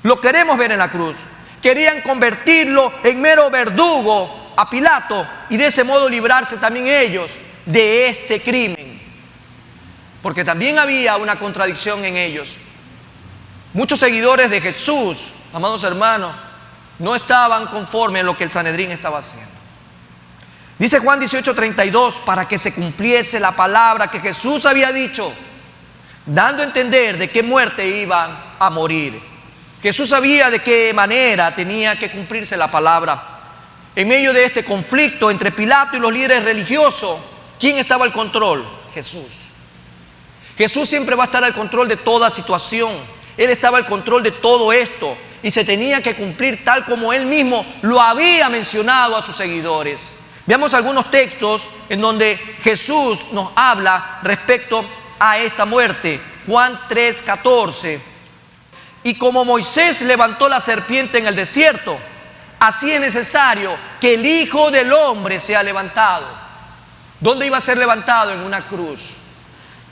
Lo queremos ver en la cruz. Querían convertirlo en mero verdugo a Pilato y de ese modo librarse también ellos de este crimen. Porque también había una contradicción en ellos. Muchos seguidores de Jesús, amados hermanos, no estaban conformes a lo que el Sanedrín estaba haciendo. Dice Juan 18:32, para que se cumpliese la palabra que Jesús había dicho, dando a entender de qué muerte iban a morir. Jesús sabía de qué manera tenía que cumplirse la palabra. En medio de este conflicto entre Pilato y los líderes religiosos, ¿quién estaba al control? Jesús. Jesús siempre va a estar al control de toda situación. Él estaba al control de todo esto y se tenía que cumplir tal como Él mismo lo había mencionado a sus seguidores. Veamos algunos textos en donde Jesús nos habla respecto a esta muerte. Juan 3:14. Y como Moisés levantó la serpiente en el desierto, así es necesario que el Hijo del Hombre sea levantado. ¿Dónde iba a ser levantado? En una cruz.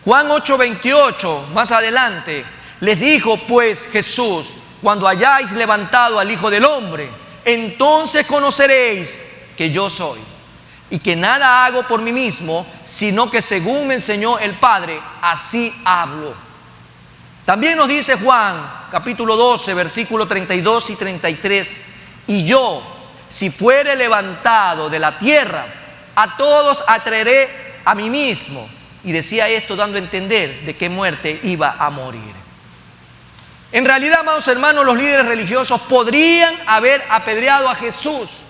Juan 8:28, más adelante, les dijo pues Jesús: cuando hayáis levantado al Hijo del Hombre, entonces conoceréis que yo soy, y que nada hago por mí mismo, sino que según me enseñó el Padre, así hablo. También nos dice Juan, capítulo 12, versículos 32 y 33, y yo, si fuere levantado de la tierra, a todos atraeré a mí mismo. Y decía esto dando a entender de qué muerte iba a morir. En realidad, amados hermanos, los líderes religiosos podrían haber apedreado a Jesús.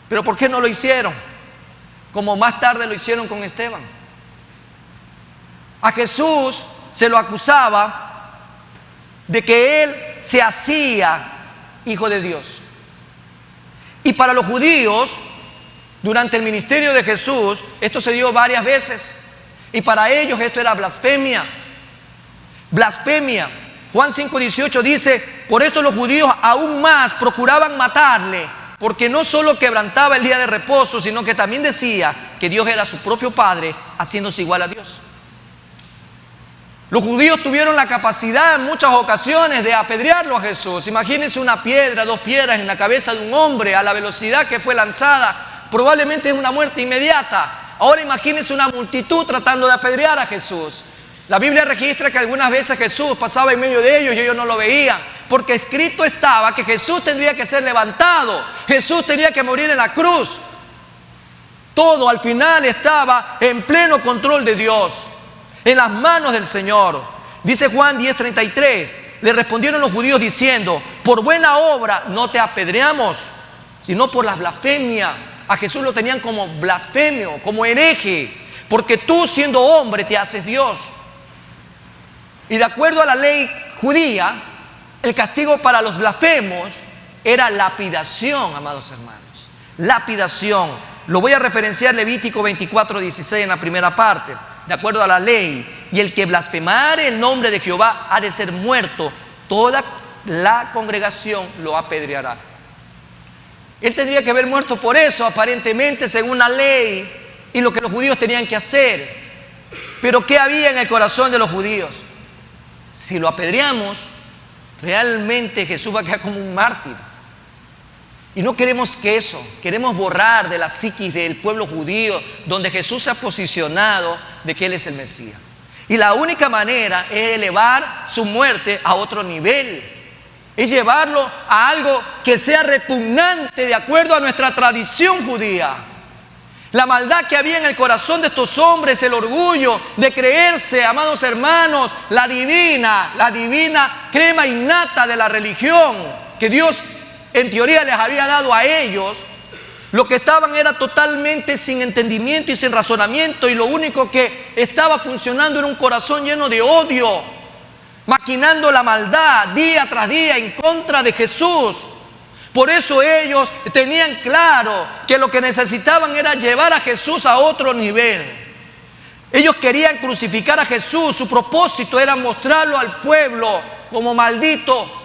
Pero ¿por qué no lo hicieron? Como más tarde lo hicieron con Esteban. A Jesús se lo acusaba de que Él se hacía hijo de Dios. Y para los judíos, durante el ministerio de Jesús, esto se dio varias veces. Y para ellos esto era blasfemia. Blasfemia. Juan 5:18 dice: por esto los judíos aún más procuraban matarle, porque no solo quebrantaba el día de reposo, sino que también decía que Dios era su propio Padre, haciéndose igual a Dios. Los judíos tuvieron la capacidad en muchas ocasiones de apedrearlo a Jesús. Imagínense una piedra, 2 piedras en la cabeza de un hombre a la velocidad que fue lanzada. Probablemente es una muerte inmediata. Ahora imagínense una multitud tratando de apedrear a Jesús. La Biblia registra que algunas veces Jesús pasaba en medio de ellos y ellos no lo veían, porque escrito estaba que Jesús tendría que ser levantado, Jesús tenía que morir en la cruz. Todo al final estaba en pleno control de Dios, en las manos del Señor. Dice Juan 10:33, le respondieron los judíos diciendo: por buena obra no te apedreamos, sino por la blasfemia. A Jesús lo tenían como blasfemio, como hereje, porque tú, siendo hombre, te haces Dios. Y de acuerdo a la ley judía, el castigo para los blasfemos era lapidación, amados hermanos. Lapidación. Lo voy a referenciar Levítico 24:16 en la primera parte. De acuerdo a la ley, y el que blasfemare el nombre de Jehová ha de ser muerto, toda la congregación lo apedreará. Él tendría que haber muerto por eso, aparentemente, según la ley y lo que los judíos tenían que hacer. Pero ¿qué había en el corazón de los judíos? Si lo apedreamos, realmente Jesús va a quedar como un mártir. Y no queremos que eso, queremos borrar de la psiquis del pueblo judío, donde Jesús se ha posicionado de que Él es el Mesías. Y la única manera es elevar su muerte a otro nivel. Es llevarlo a algo que sea repugnante de acuerdo a nuestra tradición judía. La maldad que había en el corazón de estos hombres, el orgullo de creerse, amados hermanos, la divina crema innata de la religión que Dios en teoría les había dado a ellos. Lo que estaban era totalmente sin entendimiento y sin razonamiento, y lo único que estaba funcionando era un corazón lleno de odio, maquinando la maldad día tras día en contra de Jesús. Por eso ellos tenían claro que lo que necesitaban era llevar a Jesús a otro nivel. Ellos querían crucificar a Jesús. Su propósito era mostrarlo al pueblo como maldito.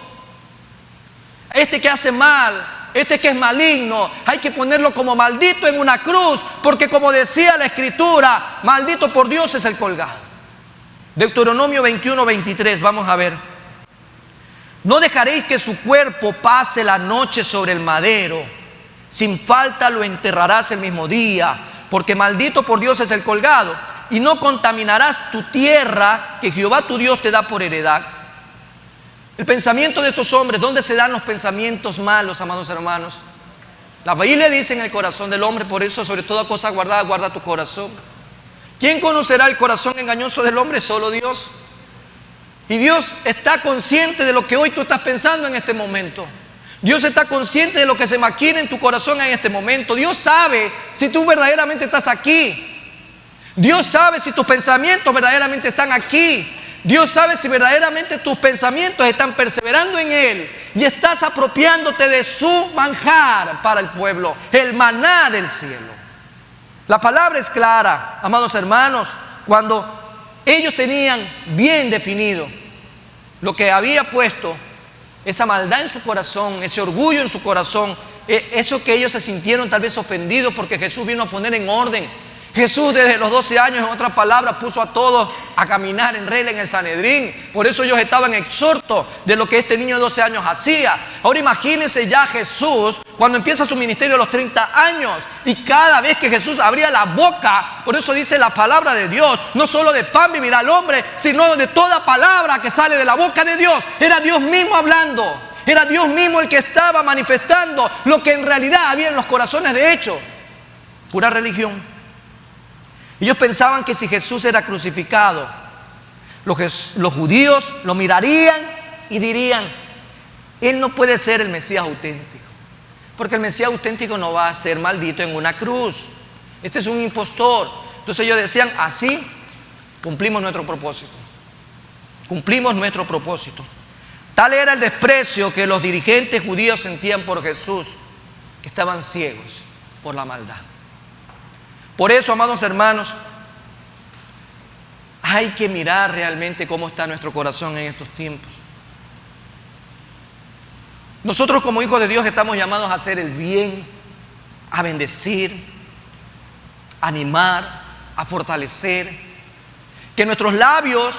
Este que hace mal, este que es maligno, hay que ponerlo como maldito en una cruz, porque como decía la Escritura, maldito por Dios es el colgado. Deuteronomio 21:23, vamos a ver. No dejaréis que su cuerpo pase la noche sobre el madero, sin falta lo enterrarás el mismo día, porque maldito por Dios es el colgado, y no contaminarás tu tierra que Jehová tu Dios te da por heredad. El pensamiento de estos hombres, ¿dónde se dan los pensamientos malos, amados hermanos? La Biblia dice en el corazón del hombre, por eso sobre toda cosa guardada, guarda tu corazón. ¿Quién conocerá el corazón engañoso del hombre? Solo Dios. Y Dios está consciente de lo que hoy tú estás pensando en este momento. Dios está consciente de lo que se maquina en tu corazón en este momento. Dios sabe si tú verdaderamente estás aquí. Dios sabe si tus pensamientos verdaderamente están aquí. Dios sabe si verdaderamente tus pensamientos están perseverando en Él y estás apropiándote de su manjar para el pueblo, el maná del cielo. La palabra es clara, amados hermanos, cuando ellos tenían bien definido lo que había puesto, esa maldad en su corazón, ese orgullo en su corazón, eso que ellos se sintieron tal vez ofendidos porque Jesús vino a poner en orden. Jesús desde los 12 años, en otras palabras, puso a todos a caminar en regla en el Sanedrín. Por eso ellos estaban exhortos de lo que este niño de 12 años hacía. Ahora imagínense ya Jesús cuando empieza su ministerio a los 30 años. Y cada vez que Jesús abría la boca, por eso dice la palabra de Dios, no solo de pan vivirá el hombre, sino de toda palabra que sale de la boca de Dios. Era Dios mismo hablando. Era Dios mismo el que estaba manifestando lo que en realidad había en los corazones de hecho. Pura religión. Ellos pensaban que si Jesús era crucificado, los judíos lo mirarían y dirían: Él no puede ser el Mesías auténtico, porque el Mesías auténtico no va a ser maldito en una cruz. Este es un impostor. Entonces ellos decían: así cumplimos nuestro propósito. Cumplimos nuestro propósito. Tal era el desprecio que los dirigentes judíos sentían por Jesús, que estaban ciegos por la maldad. Por eso, amados hermanos, hay que mirar realmente cómo está nuestro corazón en estos tiempos. Nosotros como hijos de Dios estamos llamados a hacer el bien, a bendecir, a animar, a fortalecer. Que nuestros labios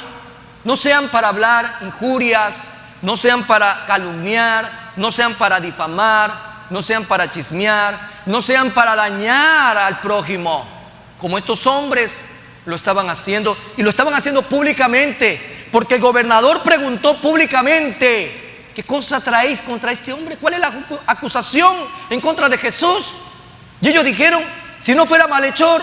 no sean para hablar injurias, no sean para calumniar, no sean para difamar, no sean para chismear, no sean para dañar al prójimo, como estos hombres lo estaban haciendo, y lo estaban haciendo públicamente, porque el gobernador preguntó públicamente: ¿qué cosa traéis contra este hombre? ¿Cuál es la acusación en contra de Jesús? Y ellos dijeron, si no fuera malhechor.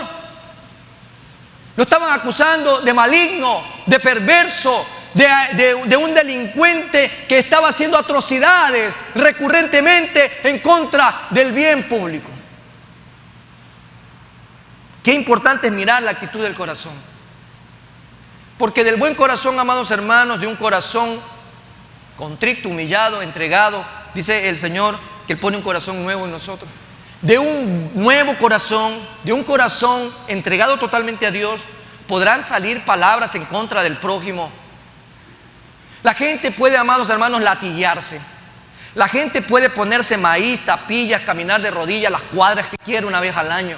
Lo estaban acusando de maligno, de perverso, de un delincuente que estaba haciendo atrocidades recurrentemente en contra del bien público. Qué importante es mirar la actitud del corazón. Porque del buen corazón, amados hermanos, de un corazón contrito, humillado, entregado, dice el Señor que Él pone un corazón nuevo en nosotros. De un nuevo corazón, de un corazón entregado totalmente a Dios, podrán salir palabras en contra del prójimo. La gente puede, amados hermanos, latillarse. La gente puede ponerse maíz, tapillas, caminar de rodillas las cuadras que quiera una vez al año.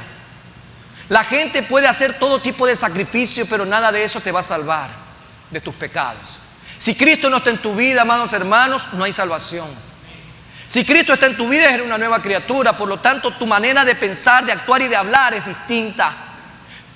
La gente puede hacer todo tipo de sacrificio, pero nada de eso te va a salvar de tus pecados. Si Cristo no está en tu vida, amados hermanos, no hay salvación. Si Cristo está en tu vida, eres una nueva criatura. Por lo tanto, tu manera de pensar, de actuar y de hablar es distinta.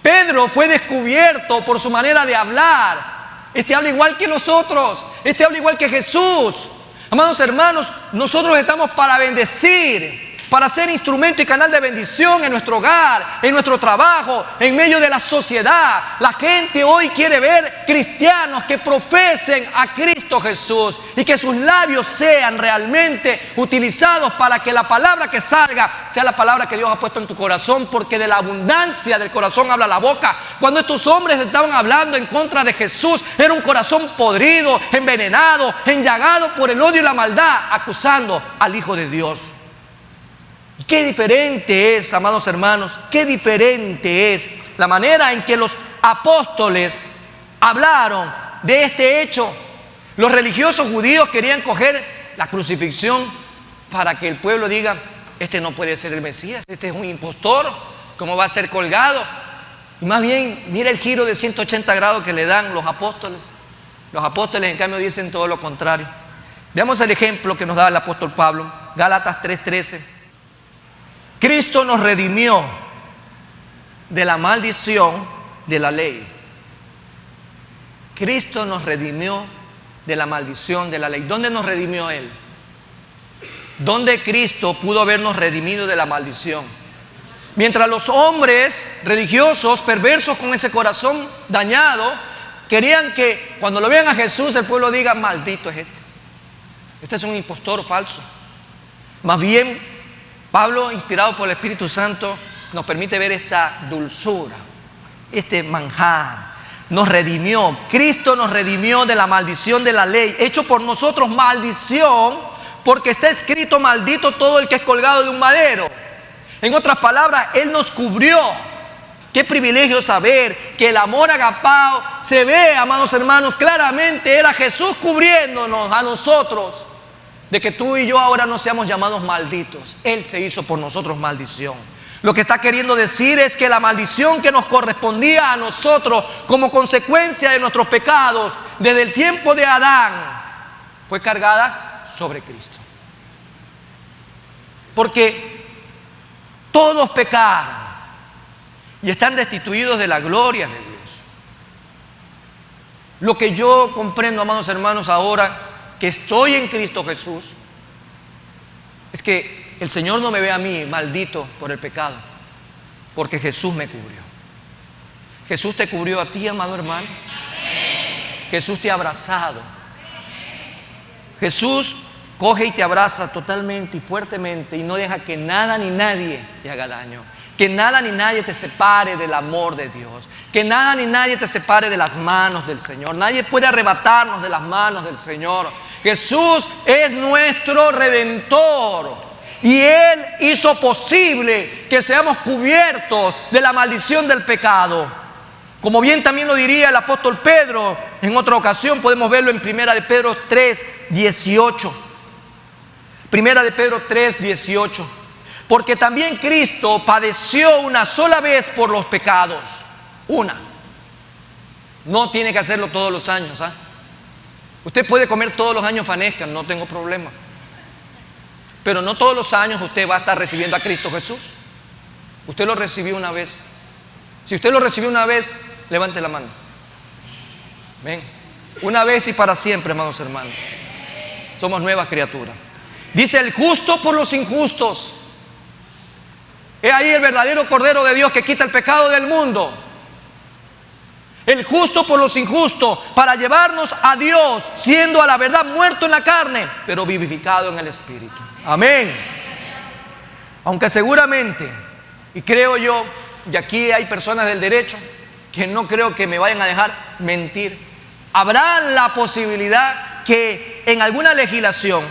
Pedro fue descubierto por su manera de hablar. Este habla igual que los otros. Este habla igual que Jesús. Amados hermanos, nosotros estamos para bendecir, para ser instrumento y canal de bendición en nuestro hogar, en nuestro trabajo, en medio de la sociedad. La gente hoy quiere ver cristianos que profesen a Cristo Jesús y que sus labios sean realmente utilizados para que la palabra que salga sea la palabra que Dios ha puesto en tu corazón, porque de la abundancia del corazón habla la boca. Cuando estos hombres estaban hablando en contra de Jesús, era un corazón podrido, envenenado, enllagado por el odio y la maldad, acusando al Hijo de Dios. Qué diferente es, amados hermanos, qué diferente es la manera en que los apóstoles hablaron de este hecho. Los religiosos judíos querían coger la crucifixión para que el pueblo diga, este no puede ser el Mesías, este es un impostor, ¿cómo va a ser colgado? Y más bien, mira el giro de 180 grados que le dan los apóstoles. Los apóstoles, en cambio, dicen todo lo contrario. Veamos el ejemplo que nos da el apóstol Pablo, Gálatas 3:13. Cristo nos redimió de la maldición de la ley. Cristo nos redimió de la maldición de la ley. ¿Dónde nos redimió Él? ¿Dónde Cristo pudo habernos redimido de la maldición? Mientras los hombres religiosos, perversos con ese corazón dañado, querían que cuando lo vean a Jesús el pueblo diga, maldito es este. Este es un impostor falso. Más bien, Pablo, inspirado por el Espíritu Santo, nos permite ver esta dulzura, este manjar. Nos redimió. Cristo nos redimió de la maldición de la ley, hecho por nosotros maldición, porque está escrito, maldito todo el que es colgado de un madero. En otras palabras, Él nos cubrió. Qué privilegio saber que el amor agapao se ve, amados hermanos, claramente era Jesús cubriéndonos a nosotros, de que tú y yo ahora no seamos llamados malditos. Él se hizo por nosotros maldición. Lo que está queriendo decir es que la maldición que nos correspondía a nosotros como consecuencia de nuestros pecados desde el tiempo de Adán fue cargada sobre Cristo. Porque todos pecaron y están destituidos de la gloria de Dios. Lo que yo comprendo, amados hermanos, ahora que estoy en Cristo Jesús, es que el Señor no me ve a mí maldito por el pecado, porque Jesús me cubrió. Jesús te cubrió a ti, amado hermano. Jesús te ha abrazado. Jesús coge y te abraza totalmente y fuertemente y no deja que nada ni nadie te haga daño. Que nada ni nadie te separe del amor de Dios. Que nada ni nadie te separe de las manos del Señor. Nadie puede arrebatarnos de las manos del Señor. Jesús es nuestro Redentor y Él hizo posible que seamos cubiertos de la maldición del pecado. Como bien también lo diría el apóstol Pedro en otra ocasión, podemos verlo en 1 de Pedro 3:18. 1 de Pedro 3:18. Porque también Cristo padeció una sola vez por los pecados. Una. No tiene que hacerlo todos los años, ¿ah? Usted puede comer todos los años fanesca, no tengo problema. Pero no todos los años usted va a estar recibiendo a Cristo Jesús. Usted lo recibió una vez. Si usted lo recibió una vez, levante la mano. Ven. Una vez y para siempre, amados hermanos. somos nuevas criaturas. Dice: el justo por los injustos. He ahí el verdadero Cordero de Dios que quita el pecado del mundo. El justo por los injustos, para llevarnos a Dios, siendo a la verdad muerto en la carne, pero vivificado en el Espíritu. Amén. Aunque seguramente, y creo yo, y aquí hay personas del derecho que no creo que me vayan a dejar mentir, habrá la posibilidad que en alguna legislación,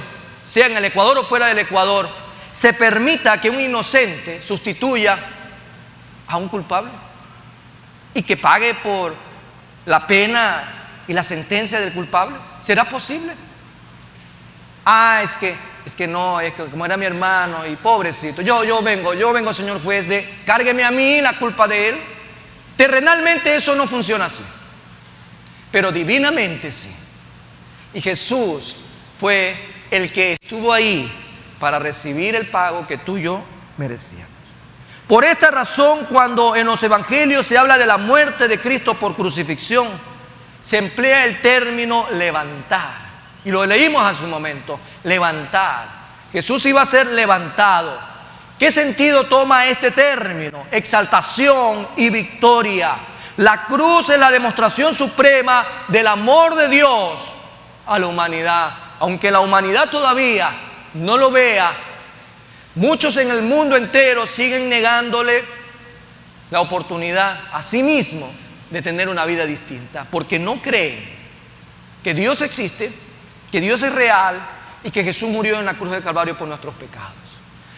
sea en el Ecuador o fuera del Ecuador, se permita que un inocente sustituya a un culpable y que pague por la pena y la sentencia del culpable. ¿Será posible? Es que no, es que como era mi hermano y pobrecito, yo vengo, señor juez, cárgueme a mí la culpa de él. Terrenalmente eso no funciona así, pero divinamente sí. Y Jesús fue el que estuvo ahí para recibir el pago que tú y yo merecíamos. Por esta razón, cuando en los evangelios se habla de la muerte de Cristo por crucifixión, se emplea el término levantar. Y lo leímos hace un momento, levantar. Jesús iba a ser levantado. ¿Qué sentido toma este término? Exaltación y victoria. La cruz es la demostración suprema del amor de Dios a la humanidad. Aunque la humanidad todavía no lo vea, muchos en el mundo entero siguen negándole la oportunidad a sí mismo de tener una vida distinta, porque no creen que Dios existe, que Dios es real y que Jesús murió en la cruz del Calvario por nuestros pecados.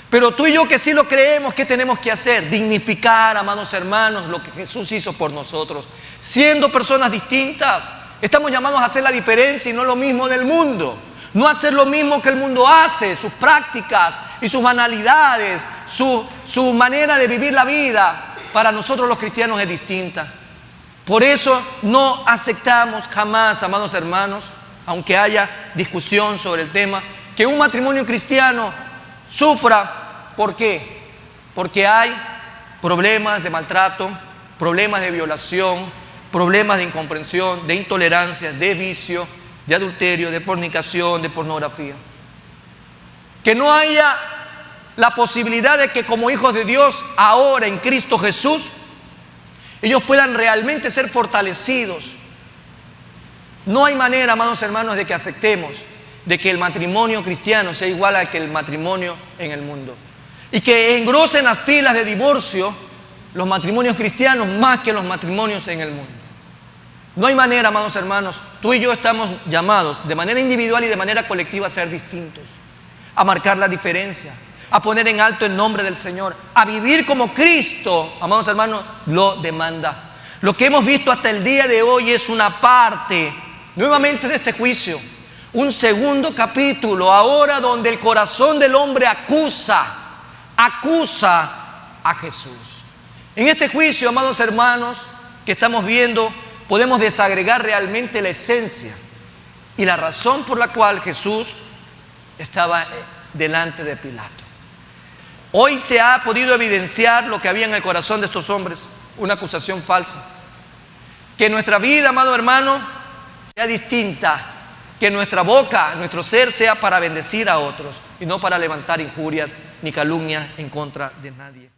Pero tú y yo que sí lo creemos, ¿qué tenemos que hacer? Dignificar, amados hermanos, lo que Jesús hizo por nosotros. Siendo personas distintas, estamos llamados a hacer la diferencia y no lo mismo del mundo. No hacer lo mismo que el mundo hace, sus prácticas y sus banalidades, su manera de vivir la vida, para nosotros los cristianos es distinta. Por eso no aceptamos jamás, amados hermanos, aunque haya discusión sobre el tema, que un matrimonio cristiano sufra. ¿Por qué? Porque hay problemas de maltrato, problemas de violación, problemas de incomprensión, de intolerancia, de vicio, de adulterio, de fornicación, de pornografía. Que no haya la posibilidad de que como hijos de Dios ahora en Cristo Jesús ellos puedan realmente ser fortalecidos. No hay manera, amados hermanos, de que aceptemos de que el matrimonio cristiano sea igual al que el matrimonio en el mundo, y que engrosen las filas de divorcio los matrimonios cristianos más que los matrimonios en el mundo. No hay manera, amados hermanos. Tú y yo estamos llamados de manera individual y de manera colectiva a ser distintos, a marcar la diferencia, a poner en alto el nombre del Señor, a vivir como Cristo, amados hermanos, lo demanda. Lo que hemos visto hasta el día de hoy es una parte nuevamente de este juicio, un segundo capítulo ahora donde el corazón del hombre acusa a Jesús. En este juicio, amados hermanos, que estamos viendo, podemos desagregar realmente la esencia y la razón por la cual Jesús estaba delante de Pilato. Hoy se ha podido evidenciar lo que había en el corazón de estos hombres, una acusación falsa. Que nuestra vida, amado hermano, sea distinta, que nuestra boca, nuestro ser sea para bendecir a otros y no para levantar injurias ni calumnias en contra de nadie.